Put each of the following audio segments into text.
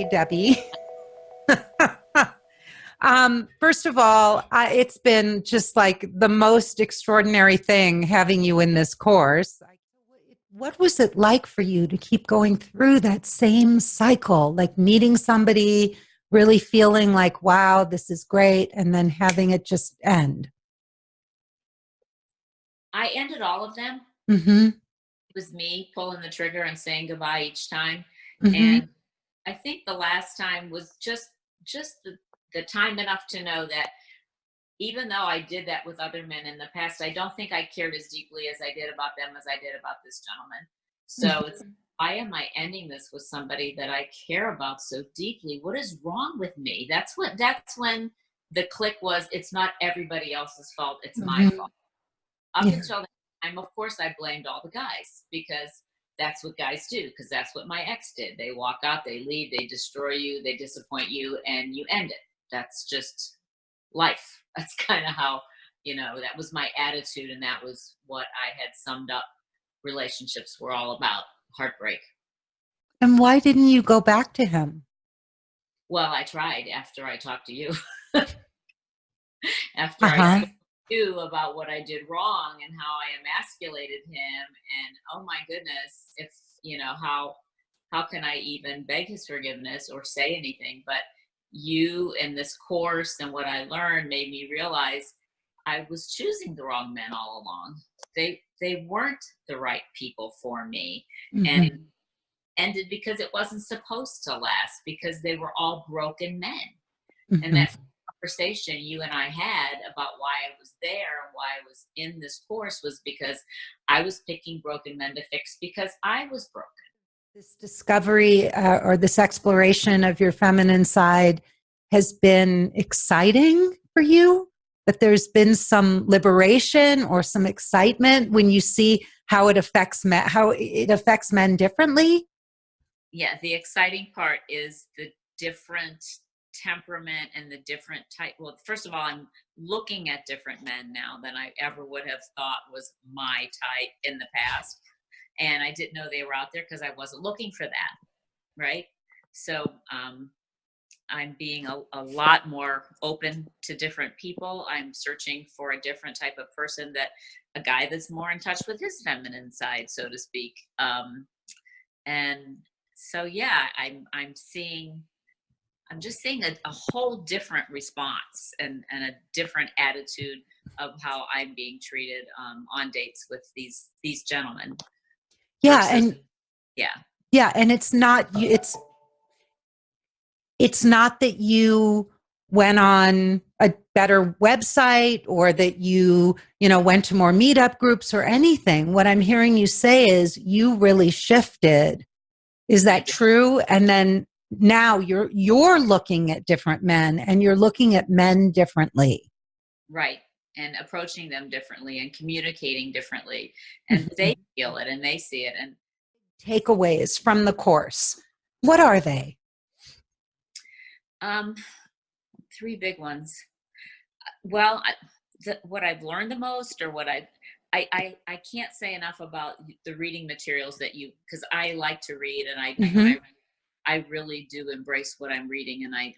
Debbie. First of all, it's been just like the most extraordinary thing having you in this course. What was it like for you to keep going through that same cycle, like meeting somebody, really feeling like, wow, this is great, and then having it just end? I ended all of them. Mm-hmm. It was me pulling the trigger and saying goodbye each time. Mm-hmm. And I think the last time was just the time enough to know that even though I did that with other men in the past, I don't think I cared as deeply as I did about them as I did about this gentleman. So it's, why am I ending this with somebody that I care about so deeply? What is wrong with me? That's when the click was, it's not everybody else's fault, it's my Mm-hmm. fault. Up Yeah. until that time, of course, I blamed all the guys because that's what guys do, because that's what my ex did. They walk out, they leave, they destroy you, they disappoint you, and you end it. That's just life. That's kind of how, that was my attitude, and that was what I had summed up relationships were all about, heartbreak. And why didn't you go back to him? Well, I tried after I talked to you. After I Uh-huh. spoke to you about what I did wrong and how I emasculated him, and oh my goodness, if how can I even beg his forgiveness or say anything? But you and this course and what I learned made me realize I was choosing the wrong men all along. They weren't the right people for me, and Mm-hmm. ended because it wasn't supposed to last, because they were all broken men. And Mm-hmm. that conversation you and I had about why I was there and why I was in this course was because I was picking broken men to fix because I was broken. This discovery or this exploration of your feminine side has been exciting for you, that there's been some liberation or some excitement when you see how it affects men differently. Yeah, the exciting part is the different temperament and the different type. Well, first of all, I'm looking at different men now than I ever would have thought was my type in the past. And I didn't know they were out there because I wasn't looking for that. Right. So I'm being a lot more open to different people. I'm searching for a different type of person, that a guy that's more in touch with his feminine side, so to speak. And so, yeah, I'm just seeing a whole different response, and a different attitude of how I'm being treated on dates with these gentlemen Yeah, versus, and yeah. yeah, and it's not that you went on a better website or that you went to more meetup groups or anything. What I'm hearing you say is you really shifted. Is I that did. true? And then now you're looking at different men and you're looking at men differently. Right. And approaching them differently and communicating differently. And Mhm. they feel it and they see it. And Takeaways from the course. What are they? um, three big ones. Well, what I've learned the most, or I can't say enough about the reading materials that because I like to read, and Hmm. I really do embrace what I'm reading, and I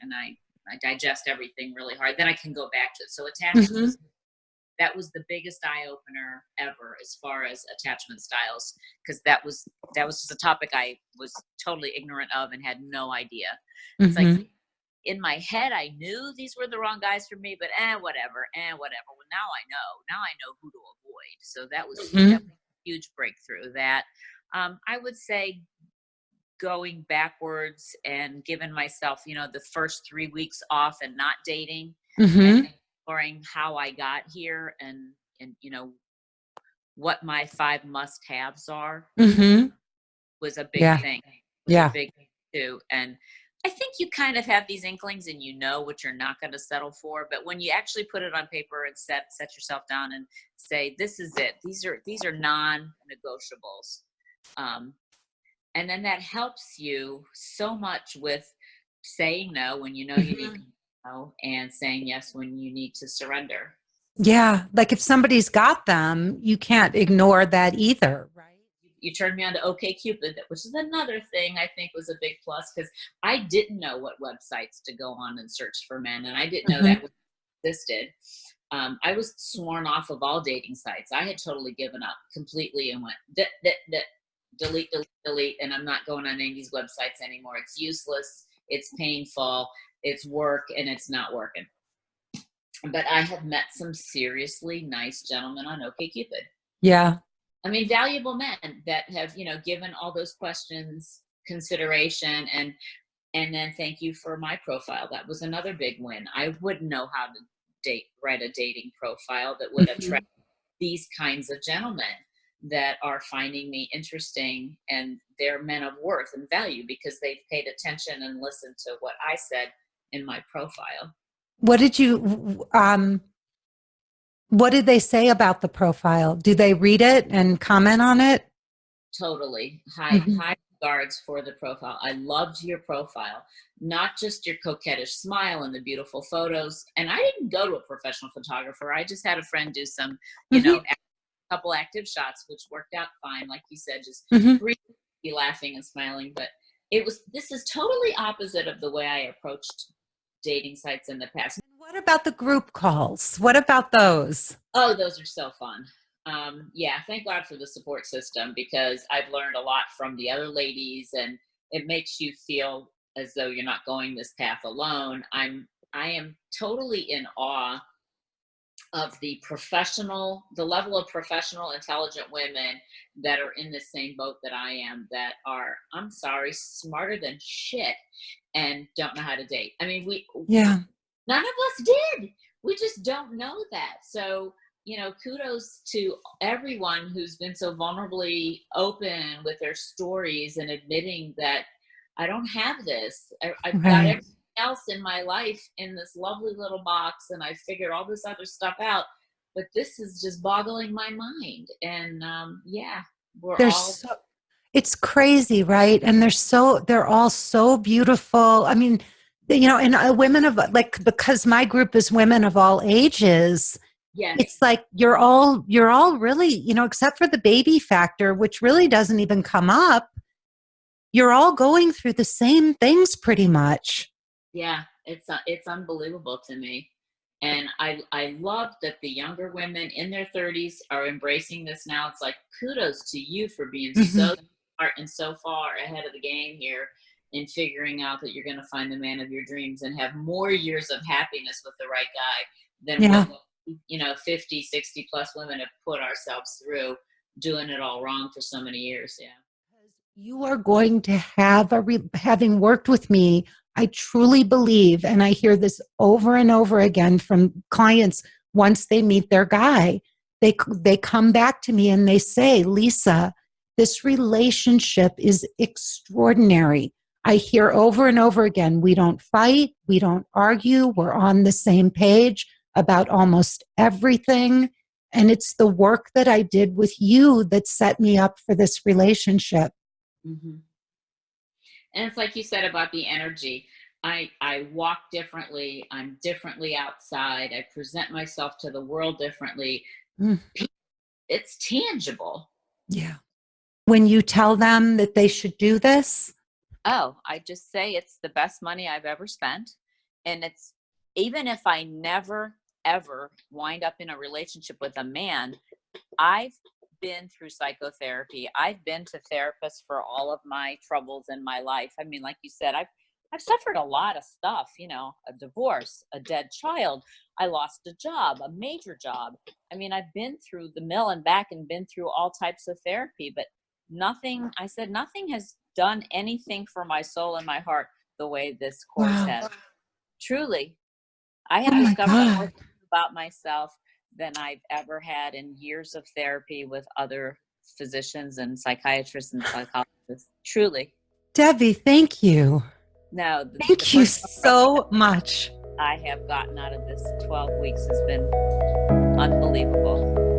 digest everything really hard. Then I can go back to it. So Hmm. attachments, that was the biggest eye opener ever as far as attachment styles, because that was just a topic I was totally ignorant of and had no idea. It's like, Hmm. in my head, I knew these were the wrong guys for me, but whatever, whatever. Well, now I know. Now I know who to avoid. So that Hmm. was a huge breakthrough. That I would say, going backwards and giving myself, the first 3 weeks off and not dating, and Hmm. exploring how I got here, and what my 5 must-haves are, Hmm. was a big Yeah. thing. Was a Yeah. big thing too. And I think you kind of have these inklings, and what you're not going to settle for. But when you actually put it on paper and set yourself down and say, this is it. These are non-negotiables. Um, and then that helps you so much with saying no when you need to Hmm. no, and saying yes when you need to surrender. Yeah. Like if somebody's got them, you can't ignore that either, right? you turned me on to OkCupid, which is another thing I think was a big plus, because I didn't know what websites to go on and search for men, and I didn't know Mhm. that existed. I was sworn off of all dating sites. I had totally given up completely and went delete, delete, delete, and I'm not going on any of these websites anymore. It's useless. It's painful. It's work, and it's not working. But I have met some seriously nice gentlemen on OkCupid. Yeah. I mean, valuable men that have, given all those questions consideration, and then thank you for my profile. That was another big win. I wouldn't know how to write a dating profile that would attract these kinds of gentlemen that are finding me interesting, and they're men of worth and value because they've paid attention and listened to what I said in my profile. What did you what did they say about the profile? Do they read it and comment on it? Totally. Mhm. High regards for the profile. I loved your profile, not just your coquettish smile and the beautiful photos. And I didn't go to a professional photographer. I just had a friend do some, Mhm. a couple active shots, which worked out fine. Like you said, just Mhm. be laughing and smiling. But this is totally opposite of the way I approached dating sites in the past. What about the group calls? What about those? Oh, those are so fun. Yeah, thank God for the support system, because I've learned a lot from the other ladies, and it makes you feel as though you're not going this path alone. I am totally in awe of the level of professional, intelligent women that are in the same boat that I am, that are, I'm sorry, smarter than shit and don't know how to date. I mean, Yeah. none of us did. We just don't know that. So, kudos to everyone who's been so vulnerably open with their stories and admitting that I don't have this. I've got Right. everything else in my life in this lovely little box, and I figured all this other stuff out. But this is just boggling my mind. And yeah, we're They're all, so it's crazy, right? And they're all so beautiful. I mean, and women of like, because my group is women of all ages, yes, it's like you're all really, except for the baby factor, which really doesn't even come up, you're all going through the same things pretty much. yeah, it's unbelievable to me. And I love that the younger women in their 30s are embracing this now. It's like, kudos to you for being Mhm. so smart and so far ahead of the game here in figuring out that you're going to find the man of your dreams and have more years of happiness with the right guy than Yeah. what 50, 60 plus women have put ourselves through, doing it all wrong for so many years. Yeah. You are going to have having worked with me, I truly believe, and I hear this over and over again from clients once they meet their guy, they come back to me and they say, Lisa, this relationship is extraordinary. I hear over and over again, we don't fight, we don't argue, we're on the same page about almost everything. And it's the work that I did with you that set me up for this relationship. Hmm. And it's like you said about the energy. I walk differently. I'm differently outside. I present myself to the world differently. Mm, It's tangible. yeah. When you tell them that they should do this, Oh, I just say it's the best money I've ever spent. And it's, even if I never, ever wind up in a relationship with a man, I've been through psychotherapy. I've been to therapists for all of my troubles in my life. I mean, like you said, I've suffered a lot of stuff, a divorce, a dead child. I lost a job, a major job. I mean, I've been through the mill and back and been through all types of therapy, but nothing has done anything for my soul and my heart the way this course wow. has. Truly, I Oh have my discovered more God. about myself than I've ever had in years of therapy with other physicians and psychiatrists and psychologists. Truly. Debbie, thank you. No, the Thank you personal growth so much. I have gotten out of this 12 weeks has been unbelievable.